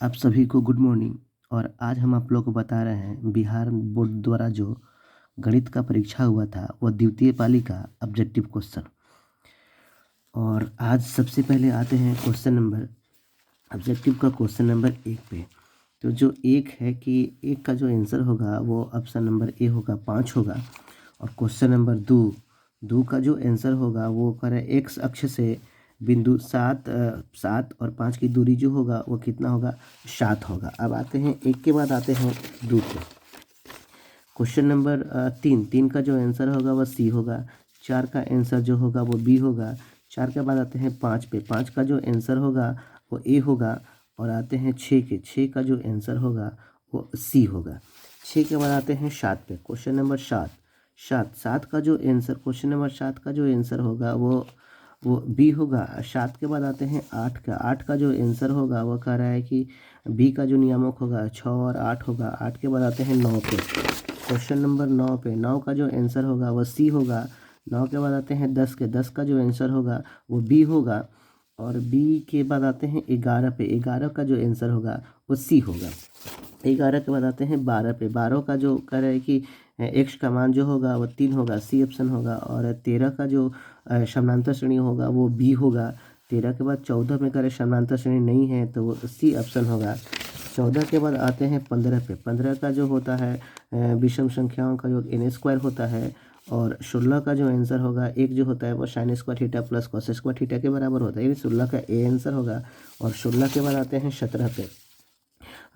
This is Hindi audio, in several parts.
आप सभी को गुड मॉर्निंग। और आज हम आप लोग को बता रहे हैं बिहार बोर्ड द्वारा जो गणित का परीक्षा हुआ था वह द्वितीय पाली का ऑब्जेक्टिव क्वेश्चन। और आज सबसे पहले आते हैं क्वेश्चन नंबर ऑब्जेक्टिव का क्वेश्चन नंबर 1 पे। तो जो एक है कि एक का जो आंसर होगा वो ऑप्शन नंबर ए होगा 5 होगा। और क्वेश्चन नंबर 2 का जो आंसर होगा वो करे एक्स अक्ष से बिंदु 7 और 5 की दूरी जो होगा वो कितना होगा 7 होगा। अब आते हैं एक के बाद आते हैं 2 पे। क्वेश्चन नंबर 3 का जो आंसर होगा वह सी होगा। 4 का आंसर जो होगा वो बी होगा। 4 के बाद आते हैं 5 पे। 5 का जो आंसर होगा वो ए होगा। और आते हैं 6 का जो आंसर होगा वो सी होगा। 6 के बाद आते हैं 7 पे। क्वेश्चन नंबर 7 का जो आंसर क्वेश्चन नंबर 7 का जो आंसर होगा वो बी होगा। 7 के बाद आते हैं 8 का जो आंसर होगा वो कह रहा है कि बी का जो नियामक होगा 6 और 8 होगा। 8 के बाद आते हैं 9 पे। क्वेश्चन नंबर 9 पे 9 का जो आंसर होगा वो सी होगा। 9 के बाद आते हैं 10 का जो आंसर होगा वो बी होगा। और बी के बाद आते हैं 11 पे। 11 का जो आंसर होगा वो सी होगा। 11 के बाद आते हैं 12 पे। 12 का जो कह रहा है कि एक्स का मान जो होगा वो 3 होगा, सी ऑप्शन होगा। और 13 का जो समानांतर श्रेणी होगा वो बी होगा। 13 के बाद 14 में करे समानांतर श्रेणी नहीं है तो वो सी ऑप्शन होगा। 14 के बाद आते हैं 15 पे। 15 का जो होता है विषम संख्याओं का योग n स्क्वायर होता है। और 16 का जो आंसर होगा एक जो होता है वो sine square theta plus cos square theta के बराबर होता है। ये 16 का ए आंसर होगा। और 16 के बाद आते हैं 17 पे।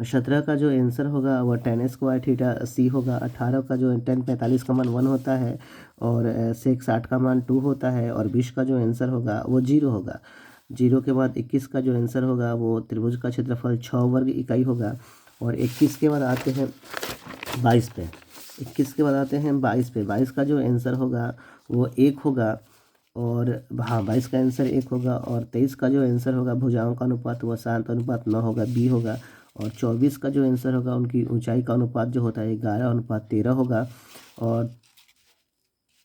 17 का जो आंसर होगा वह टेन स्क्वायर थीटा सी होगा। 18 का जो 10 45 का मान 1 होता है। और सेक 60 का मान 2 होता है। और 20 का जो आंसर होगा वो 0 होगा। 0 के बाद 21 का जो आंसर होगा वो त्रिभुज का क्षेत्रफल 6 वर्ग इकाई होगा। और 21 के बाद आते हैं 22 पे। 21 के बाद आते हैं 22 पे। 22 का जो आंसर होगा वो 1 होगा। और हाँ 22 का आंसर 1 होगा। और 23 का जो आंसर होगा भुजाओं का अनुपात वह 7:9 होगा, बी होगा। और 24 का जो आंसर होगा उनकी ऊंचाई का अनुपात जो होता है 11:13 होगा। और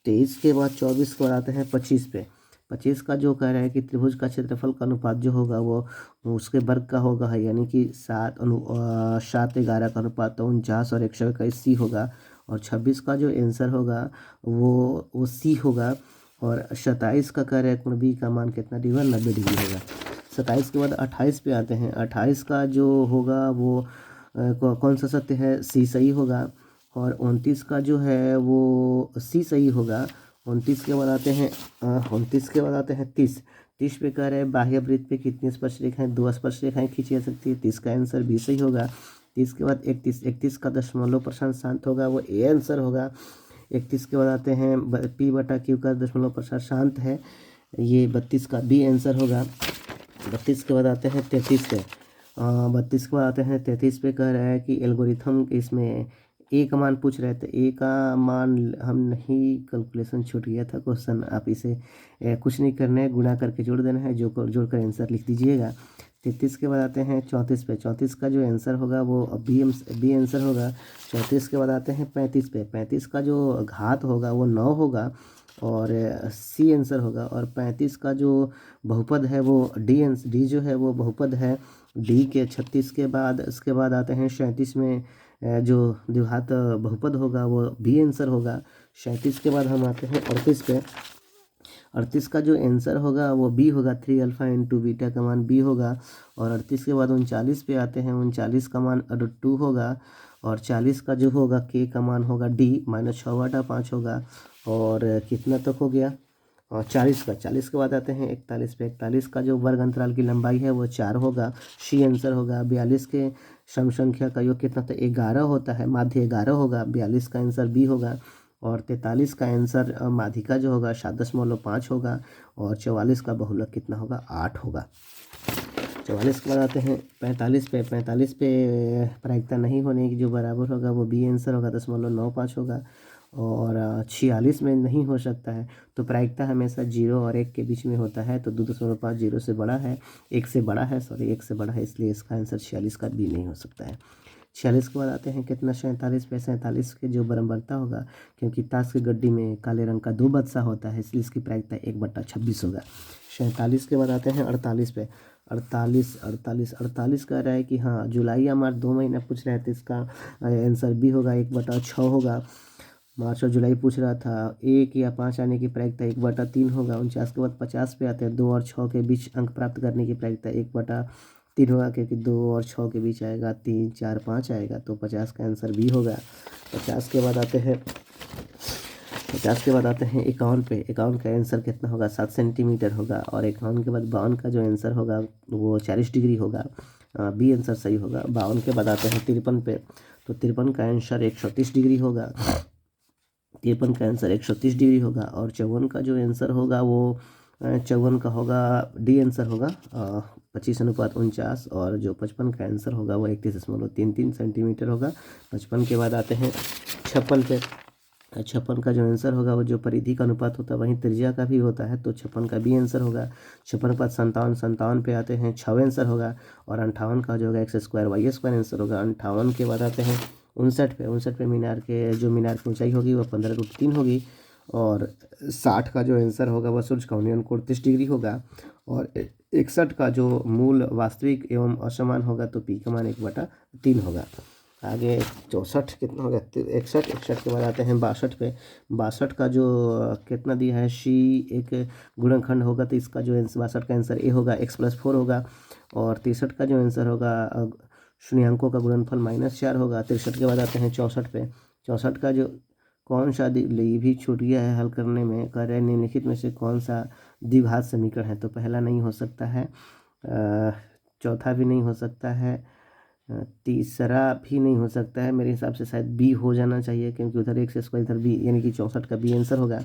23 के बाद 24 को आते हैं 25 पे। 25 का जो कह रहा है कि त्रिभुज का क्षेत्रफल का अनुपात जो होगा वो उसके वर्ग का होगा है, यानी कि 7:11 का अनुपात तो 49 और 121 सी होगा। और 26 का जो आंसर होगा वो सी होगा। और 27 का कह रहा है कोण बी का मान कितना डिग्री होगा 90 डिग्री होगा। 27 के बाद 28 पे आते हैं। 28 का जो होगा वो कौन सा सत्य है, सी सही होगा। और 29 का जो है वो सी सही होगा। 29 के बाद आते हैं 29 के बाद आते हैं 30। 30 पे कह रहे हैं बाह्य वृत्त पे कितनी स्पर्श रेखाएं, 2 स्पर्श रेखाएं खींची जा सकती है। 30 का आंसर बी सही होगा। 30 के बाद 31 का दशमलव प्रशांत शांत होगा, वो ए आंसर होगा। 31 के बाद आते हैं P/Q का दशमलव प्रसार शांत है, ये 32 का बी आंसर होगा। 32 के बाद आते हैं 33 पे। 32 के बाद आते हैं 33 पे कह रहा है कि एल्गोरिथम इसमें ए का मान पूछ रहे थे। ए का मान हम नहीं, कैलकुलेशन छूट गया था क्वेश्चन। आप इसे कुछ नहीं करना है, गुणा करके जोड़ देना है, जोड़ कर आंसर लिख दीजिएगा। 33 के बाद आते हैं 34 पे। 34 का जो आंसर होगा वो बी आंसर होगा। 34 के बाद आते हैं 35 पे। 35 का जो घात होगा वो 9 होगा। और सी आंसर होगा। और 35 का जो बहुपद है वो डी जो है वो बहुपद है। डी के 36 के बाद उसके बाद आते हैं 37 में जो द्विघात बहुपद होगा वो बी आंसर होगा। 37 के बाद हम आते हैं 38 पे। 38 का जो आंसर होगा वो बी होगा, 3 अल्फा इंटू बीटा का मान बी होगा। और 38 के बाद 39 पे आते हैं। 39 का मान √2 होगा। और 40 का जो होगा के का मान होगा डी -6/5 होगा। और कितना तक हो गया, और 40 के बाद आते हैं 41 पे। 41 का जो वर्ग अंतराल की लंबाई है वो 4 होगा, सी आंसर होगा। 42 के सम संख्या का योग कितना था 11 होता है, माध्य 11 होगा, 42 का आंसर बी होगा। और 43 का आंसर माध्यिका जो होगा 7.5 होगा। और 44 का बहुलक कितना होगा 8 होगा। 44 के बाद आते हैं 45 पे। 45 पे प्रायिकता नहीं होने की जो बराबर होगा वो बी आंसर होगा, 0.95 होगा। और 46 में नहीं हो सकता है, तो प्रायिकता हमेशा 0 और 1 के बीच में होता है। तो 2.5 0 से बड़ा है, 1 से बड़ा है, सॉरी 1 से बड़ा है, इसलिए इसका आंसर 46 का भी नहीं हो सकता है। 46 के बाद आते हैं कितना 47 पे। 47 के जो बराबरता होगा, क्योंकि ताश की गड्डी में काले रंग का 2 बदसा होता है, इसलिए इसकी प्रायिकता 1/26 होगा। 47 के बाद आते हैं 48 पे। 48 कह रहा है कि हाँ जुलाई या मार्च 2 महीना पूछ रहे हैं, तो इसका आंसर बी होगा, 1/6 होगा। मार्च और जुलाई पूछ रहा था, 1 या 5 आने की प्रायिकता 1/3 होगा। 49 के बाद 50 पे आते हैं, 2 और 6 के बीच अंक प्राप्त करने की प्रायिकता 1/3 होगा, क्योंकि 2 और 6 के बीच आएगा 3, 4, 5 आएगा, तो 50 का आंसर बी होगा। 50 के बाद आते हैं 51 पे। 51 का आंसर कितना होगा? 7 सेंटीमीटर होगा। और 51 के बाद 52 का जो आंसर होगा वो 40 डिग्री होगा। बी आंसर सही होगा। 52 के बाद आते हैं 53 पे, तो 53 का आंसर 130 डिग्री होगा। 53 का आंसर 130 डिग्री होगा। और 54 का जो आंसर होगा वो 54 का होगा, डी आंसर होगा 25:49। और जो 55 का आंसर होगा वो 31.33 सेंटीमीटर होगा। 55 के बाद आते हैं 56 पे। 56 का जो आंसर होगा वो जो परिधि का अनुपात होता है वहीं त्रिज्या का भी होता है, तो 56 का बी आंसर होगा। 56 के बाद 57 पे आते हैं 6 आंसर होगा। और 58 का जो होगा x² आंसर होगा। 58 के बाद आते हैं 59 पे मीनार की ऊंचाई होगी वो 15√3 होगी। और 60 का जो आंसर होगा वह सूर्य का उन्नयन कोण 30 डिग्री होगा। और 61 का जो मूल वास्तविक एवं असमान होगा तो पी का मान 1/3 होगा। आगे 64 कितना होगा? 61 के बाद आते हैं 62 पे। 62 का जो कितना दिया है, सी एक गुणनखंड होगा, तो इसका जो 62 का आंसर ए होगा, x+4 होगा। और 63 का जो आंसर होगा शून्यांकों का गुणनफल -4 होगा। 63 के बाद आते हैं 64 पे। 64 का जो कौन सा ये भी छूट गया है हल करने में, कह रहे हैं निम्नलिखित में से कौन सा द्विघात समीकरण है, तो पहला नहीं हो सकता है, चौथा भी नहीं हो सकता है, तीसरा भी नहीं हो सकता है। मेरे हिसाब से शायद बी हो जाना चाहिए, क्योंकि उधर x² इधर बी, यानी कि 64 का बी आंसर होगा।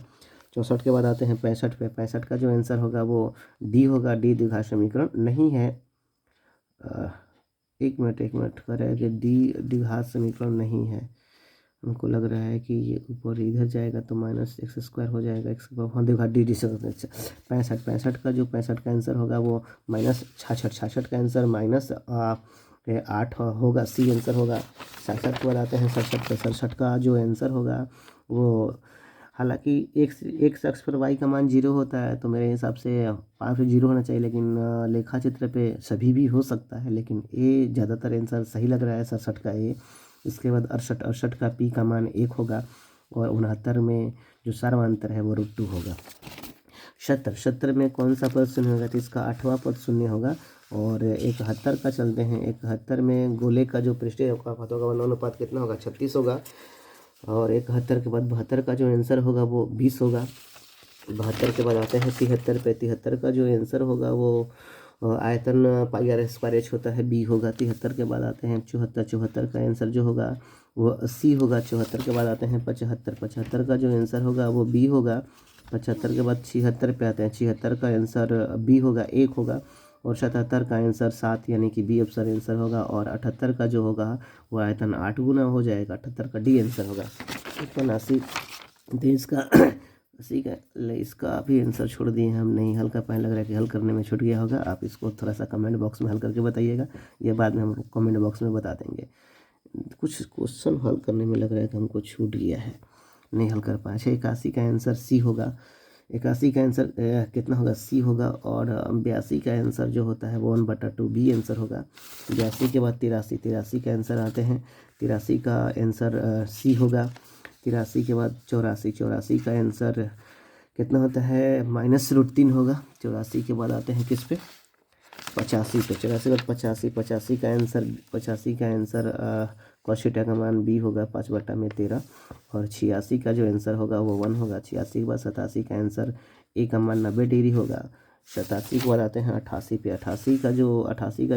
64 के बाद आते हैं 65 पे। 65 का जो आंसर होगा वो डी होगा। डी द्विघात समीकरण नहीं है। एक मिनट कर रहा है कि डी द्विघात समीकरण नहीं है। हमको लग रहा है कि ये ऊपर इधर जाएगा तो -x² हो जाएगा, हाँ देखा डी डी से। अच्छा 65 का जो 65 का आंसर होगा वो -66 का आंसर -8 होगा, सी आंसर होगा। 67 के बाद आते हैं 67 पे। 67 का जो आंसर होगा वो, हालांकि एक शख्स पर y का मान 0 होता है, तो मेरे हिसाब से 5 से 0 होना चाहिए, लेकिन लेखा चित्र पे सभी भी हो सकता है, लेकिन ए ज़्यादातर आंसर सही लग रहा है, 67 का ए। इसके बाद 68 का पी का मान 1 होगा। और 69 में जो सर्वांतर है वो √2 होगा। 70 में कौन सा पद शून्य होगा, तो इसका 8वां पद शून्य होगा। और 71 का चलते हैं। 71 में गोले का जो पृष्ठीय अनुपात होगा वह अनुपात कितना होगा? 36 होगा। और 71 के बाद 72 का जो आंसर होगा वो 20 होगा। 72 के बाद आते हैं 73 पे। 73 का जो आंसर होगा वो आयतन πr² होता है, बी होगा। 73 के बाद आते हैं 74। 74 का आंसर जो होगा वो 80 होगा। 74 के बाद आते हैं 75। 75 का जो आंसर होगा वो बी होगा। 75 के बाद 76 पे आते हैं। 76 का आंसर बी होगा, 1 होगा। और 77 का आंसर 7, यानी कि बी ऑप्शन आंसर होगा। और 78 का जो होगा वो आयतन 8 गुना हो जाएगा। 78 का डी आंसर होगा। 80 तो इसका 80 का इसका भी आंसर छोड़ दिए हम, नहीं हल कर पाए, लग रहा है कि हल करने में छूट गया होगा। आप इसको थोड़ा सा कमेंट बॉक्स में हल करके बताइएगा, ये बाद में हम कमेंट बॉक्स में बता देंगे। कुछ क्वेश्चन हल करने में लग रहा है कि हमको छूट गया है, नहीं हल कर पाए। 81 का आंसर सी होगा। 81 का आंसर कितना होगा? सी होगा। और 82 का आंसर जो होता है वो 1/2 बी आंसर होगा। 82 के बाद 83 का आंसर आते हैं। 83 का आंसर सी होगा। 83 के बाद 84 का आंसर कितना होता है? -√3 होगा। 84 के बाद आते हैं किस पे? 85 पे। 84 के बाद 85 का आंसर cos थीटा का मान बी होगा, 5/13। और 86 का जो आंसर होगा वो 1 होगा। 86 के बाद 87 का आंसर ए का मान 90 डिग्री होगा। 87 के बाद आते हैं 88 पे। 88 का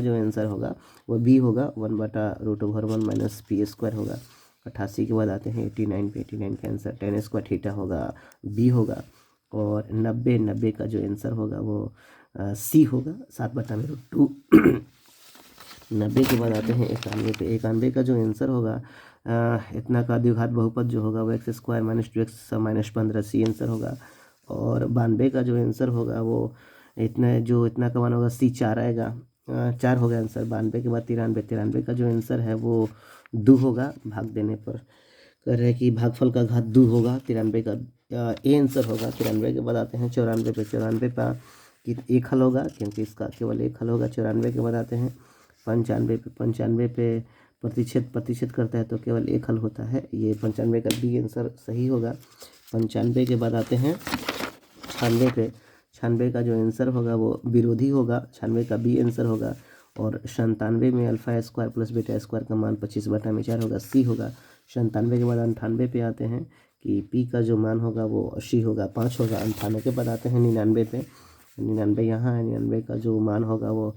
जो आंसर होगा वो बी होगा, 1/√1 - p² होगा। 88 के बाद आते हैं 89 पे। 89 का आंसर tan² थीटा होगा, बी होगा। और 90 का जो आंसर होगा वो सी होगा, 7/√2। 90 के बाद आते हैं 91 पे। 91 का जो आंसर होगा इतना का द्विघात बहुपद जो होगा वो x² - 2x - 15, सी आंसर होगा। और 92 का जो आंसर होगा वो इतना का मान होगा, सी 4 आएगा, 4 होगा आंसर। 92 के बाद 93 का जो आंसर है वो 2 होगा, भाग देने पर कह रहे हैं कि भागफल का घात 2 होगा। 93 का ए आंसर होगा। 93 के बाद आते हैं 94 पे। 94 का कि एक हल होगा, क्योंकि इसका केवल एक हल होगा। 94 के बाद आते हैं 95 पे प्रतिशत करता है तो केवल एक हल होता है, ये 95 का बी आंसर सही होगा। 95 के बाद आते हैं 96 पे। 96 का जो आंसर होगा वो विरोधी होगा, 96 का बी आंसर होगा। और 97 में alpha square plus beta square का मान 25/4 होगा, सी होगा। 97 के बाद 98 पे आते हैं कि पी का जो मान होगा वो 80 होगा, 5 होगा। 98 के बाद आते हैं 99 पे। 99 यहाँ है, 99 का जो मान होगा वो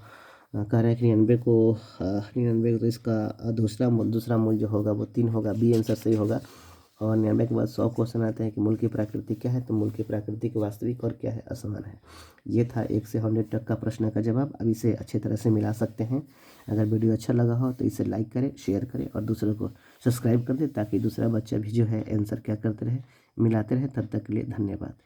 कह रहे हैं कि 99 को तो इसका दूसरा मूल जो होगा वो 3 होगा, बी आंसर सही होगा। और 99 के बाद 100 क्वेश्चन आते हैं कि मूल की प्रकृति क्या है, तो मूल की प्रकृति वास्तविक और क्या है, असमान है। ये था 1 से 100 तक का प्रश्न का जवाब। अब इसे अच्छे तरह से मिला सकते हैं। अगर वीडियो अच्छा लगा हो तो इसे लाइक करें, शेयर करें और दूसरों को सब्सक्राइब कर दें, ताकि दूसरा बच्चा भी जो है आंसर क्या करते रहे, मिलाते रहे। तब तक के लिए धन्यवाद।